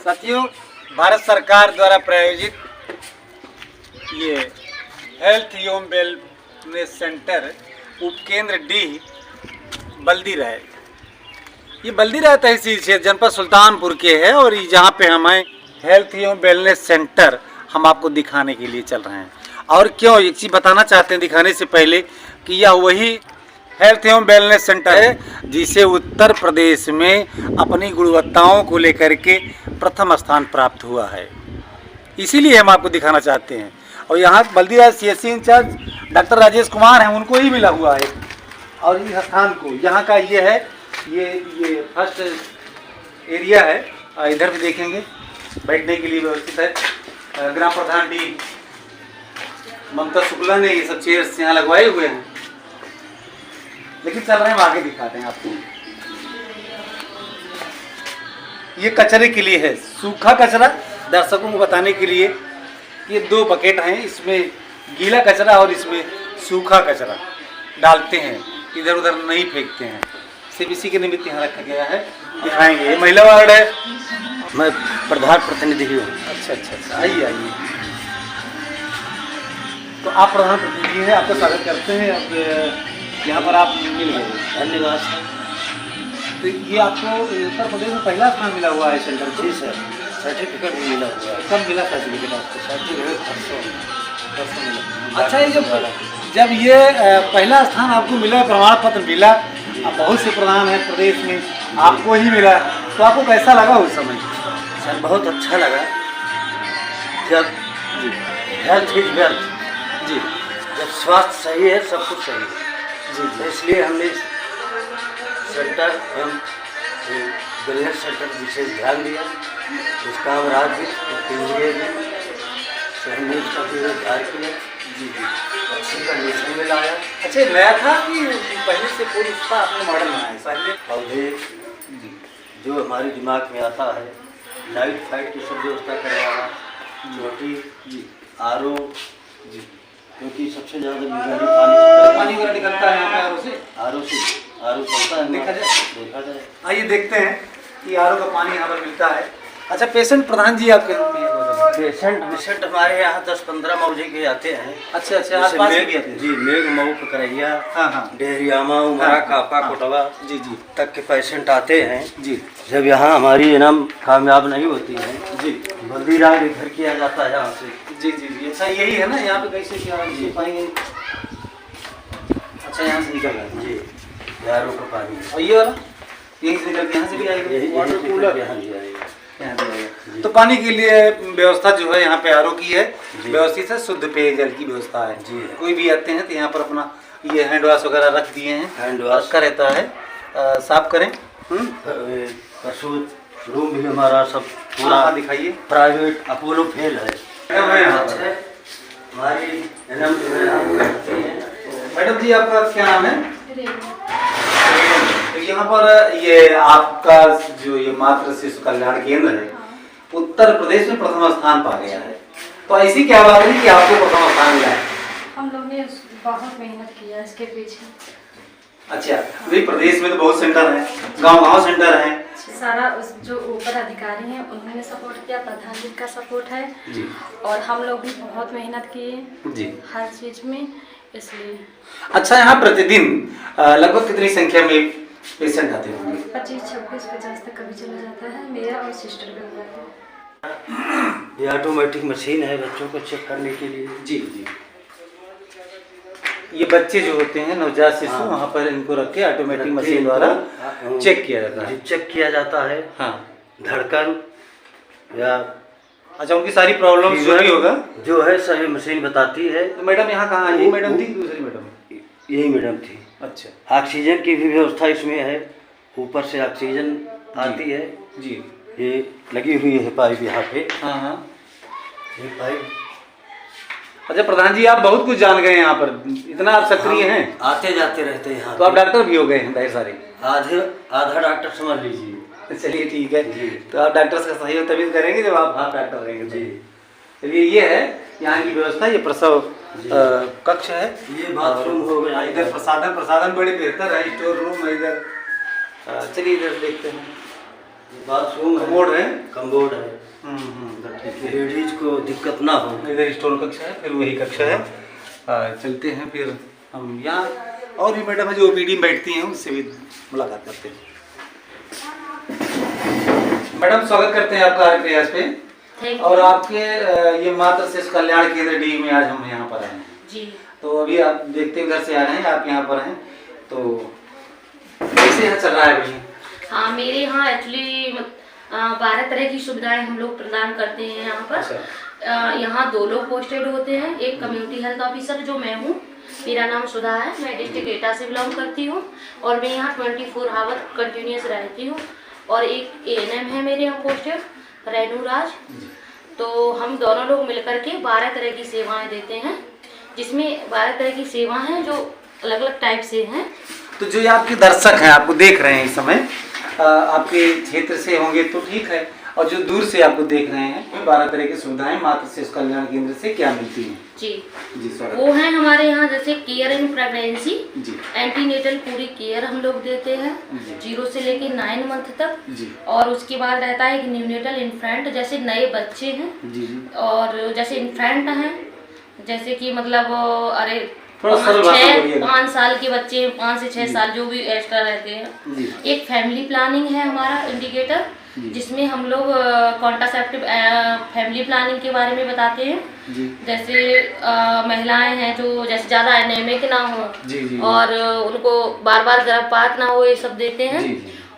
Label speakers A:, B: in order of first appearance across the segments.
A: साथियों, भारत सरकार द्वारा प्रायोजित ये हेल्थ एवं वेलनेस सेंटर उपकेंद्र डी बल्दी राय, ये बल्दी राय तहसील क्षेत्र जनपद सुल्तानपुर के है। और जहाँ पे हमें हेल्थ एवं वेलनेस सेंटर हम आपको दिखाने के लिए चल रहे हैं। और क्यों एक चीज़ बताना चाहते हैं दिखाने से पहले कि यह वही हेल्थ एवं वेलनेस सेंटर है जिसे उत्तर प्रदेश में अपनी गुणवत्ताओं को लेकर के प्रथम स्थान प्राप्त हुआ है, इसीलिए हम आपको दिखाना चाहते हैं। और यहाँ Baldirai CSC incharge doctor Rajesh Kumar हैं, उनको ही मिला हुआ है। और इस स्थान को यहाँ का ये है, ये फर्स्ट एरिया है। इधर भी देखेंगे बैठने के लिए व्यवस्थित है। ग्राम प्रधान डी ममता शुक्ला ने ये सब चेयर्स यहाँ लगवाए हुए हैं, लेकिन चल रहे हैं आगे दिखाते हैं आपको। ये कचरे के लिए है, सूखा कचरा दर्शकों को बताने के लिए। ये 2 बकेट हैं, इसमें गीला कचरा और इसमें सूखा कचरा डालते हैं, इधर उधर नहीं फेंकते हैं। सिर्फ इसी के निमित्त यहाँ रखा गया है, दिखाएंगे। ये महिला वार्ड है,
B: मैं प्रधान प्रतिनिधि हूँ।
A: अच्छा, आइए। तो आप प्रधान प्रतिनिधि हैं, आपका स्वागत करते हैं। अब यहाँ पर आप मिल गए,
B: धन्यवाद।
A: तो ये आपको उत्तर प्रदेश में पहला स्थान मिला हुआ है सेंटर?
B: जी सर, सर्टिफिकेट भी मिला हुआ है।
A: कब मिला सर्टिफिकेट आपको?
B: सर्टिफिकेट परसों मिला।
A: अच्छा, ये जब ये पहला स्थान आपको मिला, प्रमाण पत्र मिला, अब बहुत से प्रधान है प्रदेश में, आपको ही मिला, तो आपको कैसा लगा उस समय?
B: सर बहुत अच्छा लगा। जब हेल्थ इज वेल्थ,
A: जी,
B: जब स्वास्थ्य सही है सब कुछ सही है।
A: जी,
B: इसलिए हमने सेंटर एवं वेलनेस सेंटर विशेष ध्यान दिया। इसका हम राज्य केंद्रीय से हमने इसका उद्धार किया।
A: जी,
B: अच्छी कंडीशन में लाया।
A: अच्छा, नया था कि पहले से पूरी उसका आपने मॉडल बनाया? पहले
B: पौधे जो हमारे दिमाग में आता है, लाइट फाइट की सब व्यवस्था करवाना, छोटी RO, क्योंकि सबसे ज़्यादा बीमारी
A: पानी वगैरह निकलता है यहाँ पे RO से
B: चलता है।
A: देखा जाए। आइए देखते हैं कि RO का पानी यहाँ पर मिलता है। अच्छा, पेशेंट प्रधान जी आपके
B: पेशेंट हमारे यहाँ 10-15 मौजे के आते हैं।
A: अच्छा, आसपास के भी आते हैं?
B: जी, मेघ मऊ ककरैया,
A: हाँ,
B: डेहरियामा, उमरा, कापा, कोटवा
A: जी
B: तक के पेशेंट आते हैं।
A: जी,
B: जब यहाँ हमारी इनाम कामयाब नहीं होती है
A: जी,
B: बल्दी राय रेफर किया जाता है यहाँ से।
A: जी। अच्छा, यही है ना, यहाँ पे कैसे क्या पाएंगे? अच्छा, यहाँ से निकल रहा है
B: जी, यारों का पानी।
A: और ये वाला यहीं से निकल के यहाँ से भी आएगा, वाटर कूलर
B: यहाँ भी आएगा।
A: तो पानी के लिए व्यवस्था जो है यहाँ पे RO की है, व्यवस्थित है, शुद्ध पेयजल की व्यवस्था है।
B: जी,
A: कोई भी आते हैं तो यहाँ पर अपना ये हैंड वॉश वगैरह रख दिए हैं,
B: हैंड वॉश
A: का रहता है, साफ करें।
B: पशु रूम भी हमारा सब पूरा
A: दिखाइए।
B: प्राइवेट अपोलो फेल है। हमारी
A: मैडम जी, आपका क्या नाम है? तो यहाँ पर ये आपका जो ये मातृ शिशु कल्याण केंद्र है, उत्तर प्रदेश में प्रथम स्थान पा गया है। तो ऐसी क्या बात है कि आपको प्रथम स्थान मिला है?
C: हम लोग ने बहुत मेहनत किया इसके पीछे।
A: अच्छा, भाई प्रदेश में तो बहुत सेंटर है, गांव सेंटर है।
C: सारा जो ऊपर अधिकारी हैं उन्होंने सपोर्ट किया, प्रधान जी का सपोर्ट है
A: जी।
C: और हम लोग भी बहुत मेहनत किए
A: जी,
C: हर चीज में, इसलिए।
A: अच्छा, यहाँ प्रतिदिन लगभग कितनी संख्या में पेशेंट आते होंगे?
C: 25, 26, 50 तक कभी चला जाता है। मेरा और सिस्टर का हुआ है।
B: ये ऑटोमेटिक मशीन है बच्चों को चेक करने के लिए।
A: जी, ये बच्चे जो होते हैं नवजात शिशु,
B: हाँ,
A: वहाँ पर इनको रख के ऑटोमेटिक मशीन द्वारा चेक किया जाता है।
B: चेक किया जाता है।
A: हाँ,
B: धड़कन या
A: अच्छा, उनकी सारी प्रॉब्लम जो भी होगा
B: जो है सही मशीन बताती है।
A: तो मैडम यहाँ कहाँ आई? मैडम थी, दूसरी मैडम?
B: यही मैडम थी।
A: अच्छा,
B: ऑक्सीजन की भी व्यवस्था इसमें है, ऊपर से ऑक्सीजन आती है।
A: जी,
B: ये लगी हुई है पाइप यहाँ पे।
A: हाँ,
B: ये पाइप।
A: अच्छा प्रधान जी, आप बहुत कुछ जान गए हैं यहाँ पर, इतना आप सक्रिय हैं।
B: आते जाते रहते हैं यहाँ।
A: तो आप डॉक्टर भी हो गए हैं ढेर सारे?
B: आधा डॉक्टर समझ लीजिए।
A: चलिए ठीक है जी। तो आप डॉक्टर का सहयोग तभी करेंगे जब आप डॉक्टर रहेंगे जी। चलिए, ये है यहाँ की व्यवस्था। ये प्रसव कक्ष है,
B: ये बाथरूम हो गया।
A: इधर प्रसाधन बड़े बेहतर है, स्टोर रूम है इधर। चलिए इधर देखते हैं।
B: बाथरूम है,
A: कमोड है।
B: कमोड है, लेडीज को दिक्कत ना हो।
A: इधर स्टोर कक्षा है, फिर वही कक्षा है। चलते हैं फिर हम यहाँ और भी मैडम है जो ओपीडी में बैठती हैं, उससे भी मुलाकात करते हैं। मैडम स्वागत करते हैं आपका हमारे प्रयास पे। और आपके ये मातृ शिशु कल्याण केंद्र डी में आज हम यहाँ पर आए हैं
C: जी।
A: तो अभी आप देखते हैं उधर से आ रहे हैं, आप यहाँ पर हैं, तो कैसे यहाँ चल रहा है अभी?
C: हाँ, मेरे यहाँ एक्चुअली 12 तरह की सुविधाएं हम लोग प्रदान करते हैं यहाँ पर।
A: अच्छा।
C: यहाँ 2 लोग पोस्टेड होते हैं, एक कम्युनिटी हेल्थ ऑफिसर जो मैं हूँ, मेरा नाम सुधा है, मैं डिस्ट्रिक्ट एटा से बिलोंग करती हूँ और मैं यहाँ 24 आवर कंटिन्यूस रहती हूँ। और एक ANM है मेरे यहाँ पोस्टेड, रेनू राज। तो हम दोनों लोग मिलकर के 12 तरह की सेवाएं देते हैं, जिसमें 12 तरह की सेवाएं हैं जो अलग अलग टाइप से हैं।
A: तो जो ये आपके दर्शक हैं, आपको देख रहे हैं इस समय, आपके क्षेत्र से होंगे तो ठीक है, और जो दूर से आपको देख रहे हैं, 12 तरह की सुविधाएं मातृ शिशु कल्याण केंद्र से क्या मिलती हैं?
C: जी
A: जी स्वागत।
C: वो है हमारे यहाँ जैसे केयर इन प्रेगनेंसी,
A: जी।
C: एंटीनेटल पूरी केयर हम लोग देते हैं 0 से लेके 9 मंथ तक।
A: जी।
C: और उसके बाद रहता है एक न्यूनेटल इन्फेंट, जैसे नए बच्चे हैं।
A: जी।
C: और जैसे इन्फेंट हैं, जैसे कि मतलब अरे 5 साल के बच्चे, 5 से 6 साल जो भी एक्स्ट्रा रहते हैं। एक फैमिली प्लानिंग है हमारा इंडिकेटर, जिसमें हम लोग कॉन्ट्रासेप्टिव फैमिली प्लानिंग के बारे में बताते हैं। जैसे महिलाएं हैं जो जैसे ज़्यादा एनेमिक ना हो और उनको बार बार गर्भपात ना हो, ये सब देते हैं।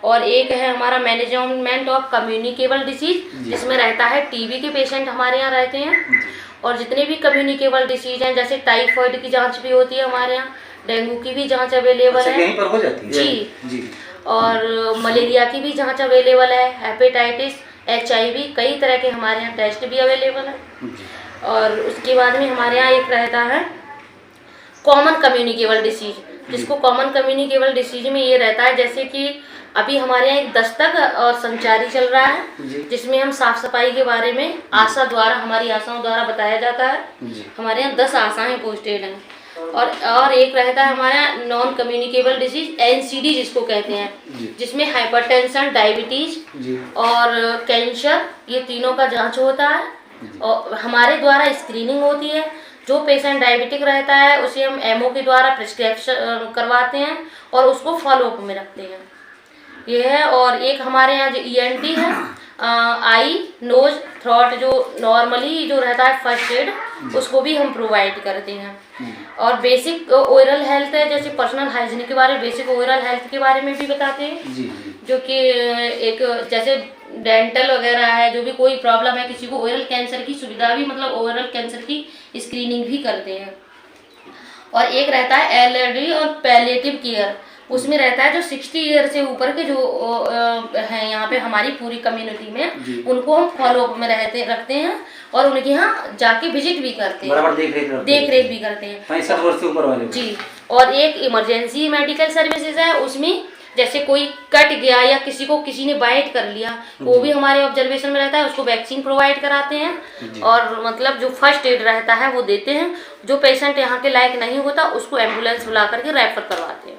C: और एक है हमारा मैनेजमेंट ऑफ कम्युनिकेबल डिसीज, जिसमें रहता है टीबी के पेशेंट हमारे यहाँ रहते हैं। और जितने भी कम्युनिकेबल डिसीज हैं, जैसे टाइफाइड की जांच भी होती है हमारे यहाँ, डेंगू की भी जांच अवेलेबल है।
A: यहीं पर हो जाती है?
C: जी। और मलेरिया की भी जांच अवेलेबल है, हेपेटाइटिस, HIV, कई तरह के हमारे यहाँ टेस्ट भी अवेलेबल है। और उसके बाद में हमारे यहाँ एक रहता है कॉमन कम्युनिकेबल डिसीज, जिसको कॉमन कम्युनिकेबल डिसीज में ये रहता है, जैसे कि अभी हमारे यहाँ एक दस्तक और संचारी चल रहा है, जिसमें हम साफ सफाई के बारे में हमारी आशाओं द्वारा बताया जाता है। हमारे यहाँ 10 आशाएं पोस्टेड हैं। और एक रहता है हमारा नॉन कम्युनिकेबल डिसीज, NCD जिसको कहते हैं, जिसमें हाइपरटेंशन, डायबिटीज और कैंसर, ये तीनों का जांच होता है। और हमारे द्वारा स्क्रीनिंग होती है। जो पेशेंट डायबिटिक रहता है उसे हम MO के द्वारा प्रिस्क्रिप्शन करवाते हैं और उसको फॉलोअप में रखते हैं, ये है। और एक हमारे यहाँ जो ENT है, आई, नोज, थ्रोट, जो नॉर्मली जो रहता है फर्स्ट एड, उसको भी हम प्रोवाइड करते हैं। और बेसिक ओरल हेल्थ है, जैसे पर्सनल हाइजीन के बारे में, बेसिक ओरल हेल्थ के बारे में भी बताते हैं। जो कि एक जैसे डेंटल वगैरह है, जो भी कोई प्रॉब्लम है किसी को, ओरल कैंसर की सुविधा भी, मतलब ओरल कैंसर की स्क्रीनिंग भी करते हैं। और एक रहता है एलर्जी और पैलिएटिव केयर, उसमें रहता है जो 60 ईयर से ऊपर के जो हैं यहाँ पे हमारी पूरी कम्युनिटी में, उनको हम फॉलोअप में रखते हैं और उनके यहाँ जाके विजिट भी करते हैं,
A: बराबर देख रेख
C: भी करते हैं।
A: 65 वर्ष से ऊपर वाले
C: जी। और एक इमरजेंसी मेडिकल सर्विसेज है, उसमें जैसे कोई कट गया या किसी ने बाइट कर लिया, वो भी हमारे ऑब्जर्वेशन में रहता है, उसको वैक्सीन प्रोवाइड कराते हैं। और मतलब जो फर्स्ट एड रहता है वो देते हैं। जो पेशेंट यहाँ के लायक नहीं होता उसको एम्बुलेंस बुला करके रेफर करवाते हैं।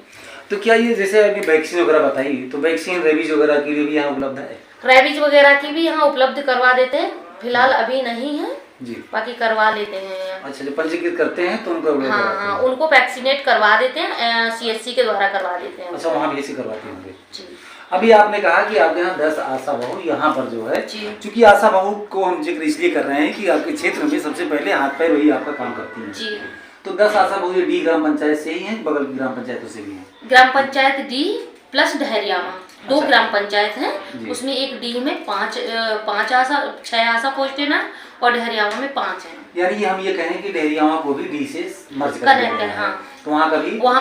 A: तो क्या ये जैसे अभी वैक्सीन वगैरह बताई, तो वैक्सीन रेबीज वगैरह की भी यहाँ उपलब्ध है?
C: रेबीज वगैरह की भी यहाँ उपलब्ध करवा देते हैं, फिलहाल अभी नहीं है
A: जी,
C: बाकी करवा लेते हैं।
A: अच्छा, जो पंजीकृत करते हैं तो उनको
C: हाँ, उनको वैक्सीनेट करवा देते हैं, CSC के द्वारा करवा देते हैं।
A: अच्छा, वहाँ भी ऐसे करवाते होंगे
C: जी।
A: अभी आपने कहा कि आपके यहाँ 10 आशा बहू यहाँ पर जो है, क्योंकि आशा बहू को हम जिक्र इसलिए कर रहे हैं कि आपके क्षेत्र में सबसे पहले हाथ पैर वही आपका काम करती है जी। तो 10 आशा बहू डी ग्राम पंचायत से ही हैं, बगल की ग्राम पंचायतों से भी हैं? ग्राम पंचायत
C: D प्लस डहरियामा 2 ग्राम पंचायत है, उसमें एक D में 5 आशा 6 आशा पोस्टेड है और डहरियामा में 5 है।
A: यानी हम ये कहें कि डहरियामा को भी D से मर्ज कर दिया है।
C: हाँ,
A: तो वहाँ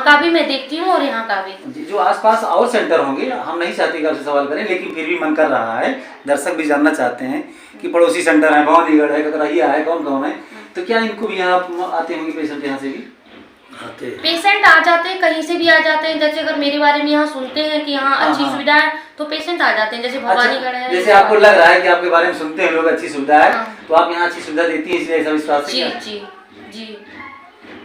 A: का भी मैं देखती हूँ और यहाँ का भी। जो आसपास और सेंटर होंगे, हम नहीं चाहते कि आपसे सवाल करें, लेकिन फिर भी मन कर रहा है, दर्शक भी जानना चाहते हैं कि पड़ोसी सेंटर है, भवानीगढ़ है, ककरहिया है, कौन है, तो क्या इनको भी यहाँ आते होंगे पेशेंट? यहाँ से भी आते हैं
C: पेशेंट, आ जाते हैं, कहीं से भी आ जाते हैं। जैसे अगर मेरे बारे में यहाँ सुनते हैं कि यहाँ अच्छी सुविधा है तो पेशेंट आ जाते हैं। जैसे भवानीगढ़ है,
A: जैसे आपको लग रहा है कि आपके बारे में सुनते हैं लोग अच्छी सुविधा है, तो आप यहाँ अच्छी सुविधा देती है, इसलिए ऐसा विश्वास है?
C: जी।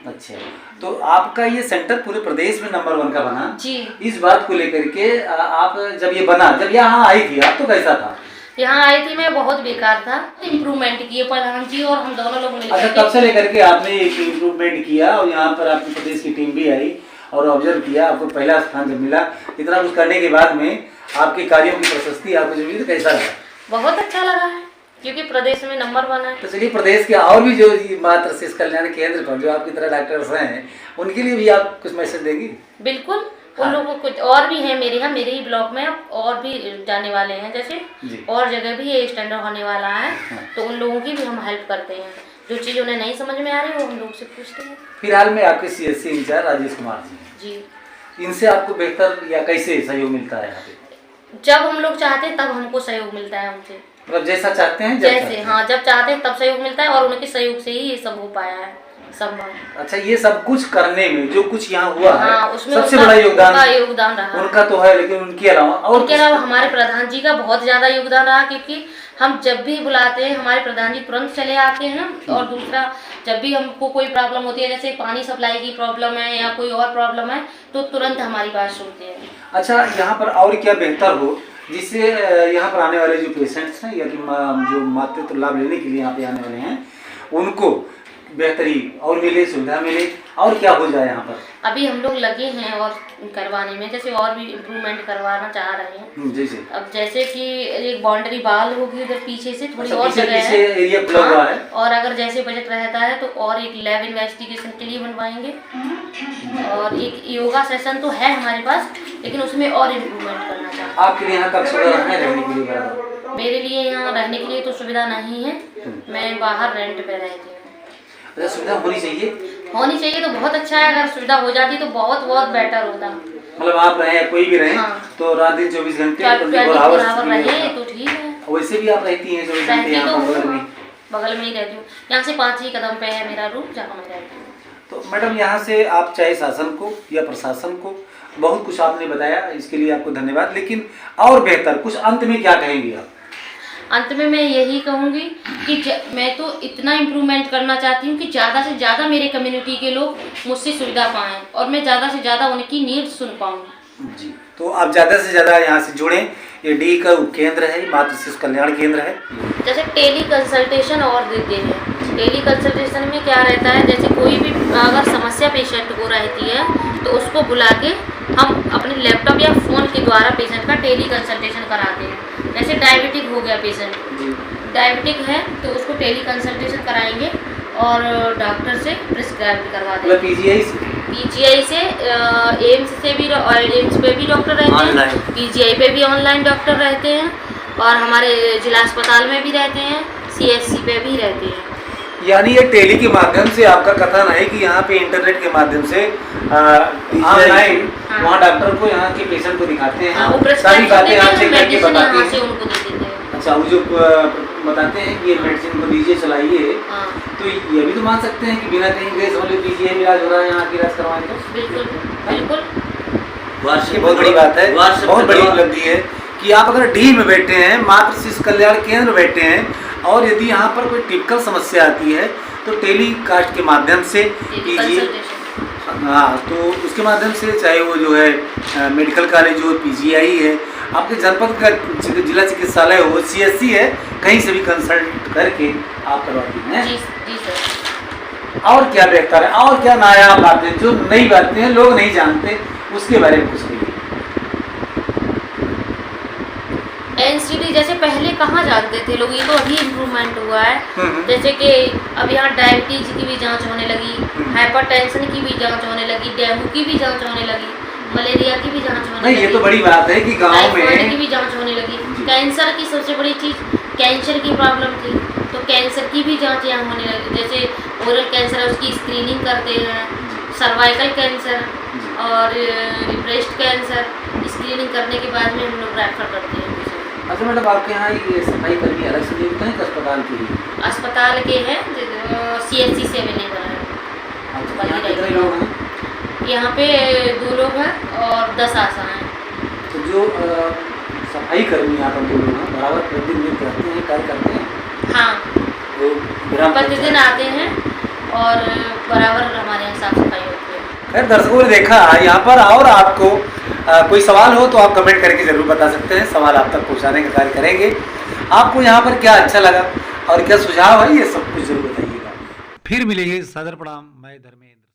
A: अच्छा, तो आपका ये सेंटर पूरे प्रदेश में नंबर 1 का बना
C: जी।
A: इस बात को लेकर के आप जब ये बना, जब यहाँ आई थी आप तो कैसा था?
C: यहाँ आई थी मैं, बहुत बेकार था। इम्प्रूवमेंट किए प्रधान जी और हम दोनों लोग मिलकर।
A: अच्छा, तब से लेकर के आपने एक इम्प्रूवमेंट किया और यहाँ पर आपकी प्रदेश की टीम भी आई और ऑब्जर्व किया, आपको पहला स्थान जब मिला, इतना कुछ करने के बाद में आपके कार्यों की प्रशस्ति आपको जो मिली तो कैसा लगा?
C: बहुत अच्छा लगा है, क्योंकि प्रदेश में नंबर 1 है।
A: तो चलिए, प्रदेश के और भी जो मातृ शिशु कल्याण केंद्र पर जो आपकी तरह डॉक्टर्स हैं, उनके लिए भी आप कुछ मैसेज देंगी?
C: बिल्कुल,
A: हाँ।
C: उन लोगों को कुछ और भी है मेरे यहाँ, मेरे ही ब्लॉक में और भी जाने वाले हैं, जैसे
A: जी।
C: और जगह भी ये स्टैंडर्ड होने वाला है।
A: हाँ।
C: तो उन लोगों की भी हम हेल्प करते हैं, जो चीज़ उन्हें नहीं समझ में आ रही वो हम लोग से पूछते हैं।
A: फिलहाल में आपके CSC इंचार्ज राजेश कुमार जी हैं।
C: जी।
A: इनसे आपको बेहतर या कैसे सहयोग मिलता है यहाँ पे?
C: जब हम लोग चाहते हैं तब हमको सहयोग मिलता है उनसे,
A: मतलब जैसा चाहते हैं जब
C: जैसे
A: चाहते हैं।
C: हाँ, जब चाहते हैं तब सहयोग मिलता है और उनके सहयोग से ही ये सब हो पाया है संभव।
A: अच्छा, ये सब कुछ करने में जो कुछ यहाँ हुआ
C: हाँ,
A: है
C: उसमें
A: सबसे
C: उनका-
A: बड़ा योगदान
C: उनका योगदान रहा।
A: उनका तो है, लेकिन उनके अलावा और
C: उनके अलावा हमारे प्रधान जी का बहुत ज़्यादा योगदान रहा, क्योंकि हम जब भी बुलाते हैं हमारे प्रधान जी तुरंत चले आते हैं। और दूसरा, जब भी हमको कोई प्रॉब्लम होती है, जैसे पानी सप्लाई की प्रॉब्लम है या कोई और प्रॉब्लम है, तो तुरंत हमारी बात सुनते हैं।
A: अच्छा, यहाँ पर और क्या बेहतर हो जिससे यहाँ पर आने वाले जो पेशेंट्स हैं या कि जो मातृत्व लाभ लेने के लिए यहाँ पे आने वाले हैं उनको बेहतरी और मिले, सुविधा मिले, और क्या हो जाए यहाँ पर?
C: अभी हम लोग लगे हैं और करवाने में, जैसे और भी इम्प्रूवमेंट करवाना चाह रहे हैं।
A: जैसे
C: अब जैसे कि एक बाउंड्री वाल होगी उधर पीछे से, थोड़ी
A: अच्छा,
C: और
A: पीछे-
C: जगह
A: पीछे
C: है।
A: एरिया खुला हुआ है।
C: और अगर जैसे बजट रहता है तो और एक लैब इन्वेस्टिगेशन के लिए बनवाएंगे, और एक योगा सेशन तो है हमारे पास, लेकिन उसमें और इम्प्रूवमेंट करना चाहते हैं।
A: आपके लिए यहाँ कब सुविधा है रहने के लिए बराबर?
C: मेरे लिए यहाँ रहने के लिए तो सुविधा नहीं है, मैं बाहर रेंट पे रहती हूँ।
A: अच्छा, सुविधा होनी चाहिए।
C: होनी चाहिए तो बहुत अच्छा है, अगर सुविधा हो जाती तो बहुत बहुत बेटर होता।
A: मतलब आप रहे कोई भी रहे
C: हाँ।
A: तो रात दिन 24 घंटे
C: 24
A: hours
C: बराबर रहे तो ठीक है।
A: वैसे भी आप रहती हैं 24 घंटे
C: रहती
A: यहाँ
C: तो
A: पर बगल में।
C: हूँ, बगल में ही रहती हूँ। यहाँ से 5 ही कदम पे है मेरा रूम जहाँ मैं रहती हूँ।
A: तो मैडम, यहाँ से आप चाहे शासन को या प्रशासन को बहुत कुछ आपने बताया, इसके लिए आपको धन्यवाद। लेकिन और बेहतर कुछ अंत में क्या कहेंगी आप?
C: अंत में मैं यही कहूँगी कि मैं तो इतना इम्प्रूवमेंट करना चाहती हूँ कि ज़्यादा से ज़्यादा मेरे कम्युनिटी के लोग मुझसे सुविधा पाएँ और मैं ज़्यादा से ज़्यादा उनकी नीड सुन पाऊँ।
A: जी, तो आप ज़्यादा से ज़्यादा यहाँ से जुड़ें। ये डी का उपकेंद्र है, मातृ शिशु कल्याण केंद्र है।
C: जैसे टेली कंसल्टेशन और देते हैं। टेली कंसल्टेशन में क्या रहता है, जैसे कोई भी अगर समस्या पेशेंट को रहती है तो उसको बुला के हम अपने लैपटॉप या फ़ोन के द्वारा पेशेंट का टेली कंसल्टेशन कराते हैं। जैसे डायबिटिक हो गया पेशेंट, डायबिटिक है तो उसको टेली कंसल्टेशन कराएंगे और डॉक्टर से प्रिस्क्राइब करवा देंगे। पीजीआई से, एम्स से भी, एम्स पे भी डॉक्टर रहते हैं, पीजीआई पे भी ऑनलाइन डॉक्टर रहते हैं, और हमारे जिला अस्पताल में भी रहते हैं, CHC पे भी रहते हैं।
A: यानी ये टेली के माध्यम से आपका कथन है कि यहाँ पे इंटरनेट के माध्यम से ऑनलाइन वहाँ डॉक्टर को यहाँ के पेशेंट को दिखाते हैं,
C: हाँ, वो
A: सारी
C: प्रिस्क्राइब
A: बातें आप
C: देते
A: चेक
C: हैं,
A: करके
C: मेडिसिन
A: बताते
C: यहाँ से
A: हैं।
C: उनको दे देते हैं।
A: अच्छा, वो जो बताते हैं कि ये मेडिसिन को दीजिए, चलाइए,
C: हाँ,
A: तो ये भी तो मान सकते हैं कि बिना कहीं गए समझ लो पीजीआई में इलाज हो रहा है, यहाँ के इलाज करवाएं तो
C: बिल्कुल बिल्कुल।
A: ये बहुत बड़ी बात है, बहुत बड़ी उपलब्धि है कि आप अगर डी में बैठे हैं, मातृ शिशु कल्याण केंद्र बैठे हैं, और यदि यहाँ पर कोई टिपिकल समस्या आती है तो टेलीकास्ट के माध्यम से कीजिए। हाँ, तो उसके माध्यम से चाहे वो जो है मेडिकल कॉलेज हो, पीजीआई है, आपके जनपद का जिला चिकित्सालय हो, CHC है, कहीं से भी कंसल्ट करके आप करवाती हैं।
C: जी जी सर।
A: और क्या बेहतर है, और क्या नायाब बातें, जो नई बातें हैं लोग नहीं जानते, उसके बारे में कुछ कहिए।
C: NCD जैसे पहले कहाँ जानते थे लोग, ये तो अभी इम्प्रूवमेंट हुआ है। जैसे कि अब यहाँ डायबिटीज की भी जांच होने लगी, हाइपरटेंशन की भी जांच होने लगी, डेंगू की भी जांच होने लगी, मलेरिया की भी जांच होने
A: नहीं,
C: लगी।
A: ये तो बड़ी बात है कि गांव
C: टाइफाइड की
A: में
C: भी जांच होने लगी। कैंसर की सबसे बड़ी चीज़, कैंसर की प्रॉब्लम थी तो कैंसर की भी जांच यहाँ होने लगी। जैसे ओरल कैंसर है उसकी स्क्रीनिंग करते हैं, सर्वाइकल कैंसर और ब्रेस्ट कैंसर स्क्रीनिंग करने के बाद में हम लोग रेफर करते हैं।
A: अच्छा मैडम, आपके यहाँ ये सफाई कर्मी अलग से नियुक्त हैं कि अस्पताल के लिए?
C: अस्पताल के हैं, CHC से अवेलेबल है।
A: यहाँ कितने लोग हैं?
C: यहाँ पे 2 लोग हैं और 10 आशा हैं।
A: तो जो सफाई कर्मी यहाँ पर 2 लोग हैं, बराबर प्रतिदिन नियुक्त रहते हैं, कार्य करते हैं?
C: हाँ,
A: वो ग्राम
C: प्रतिदिन आते हैं और बराबर हमारे यहाँ साफ सफाई होती है।
A: खैर दर्शकों ने देखा यहाँ पर, और आपको कोई सवाल हो तो आप कमेंट करके ज़रूर बता सकते हैं, सवाल आप तक पहुँचाने का कार्य करेंगे। आपको यहाँ पर क्या अच्छा लगा और क्या सुझाव है, ये सब कुछ जरूर बताइएगा। फिर मिलेंगे। सदर प्रणाम, मैं धर्मेंद्र।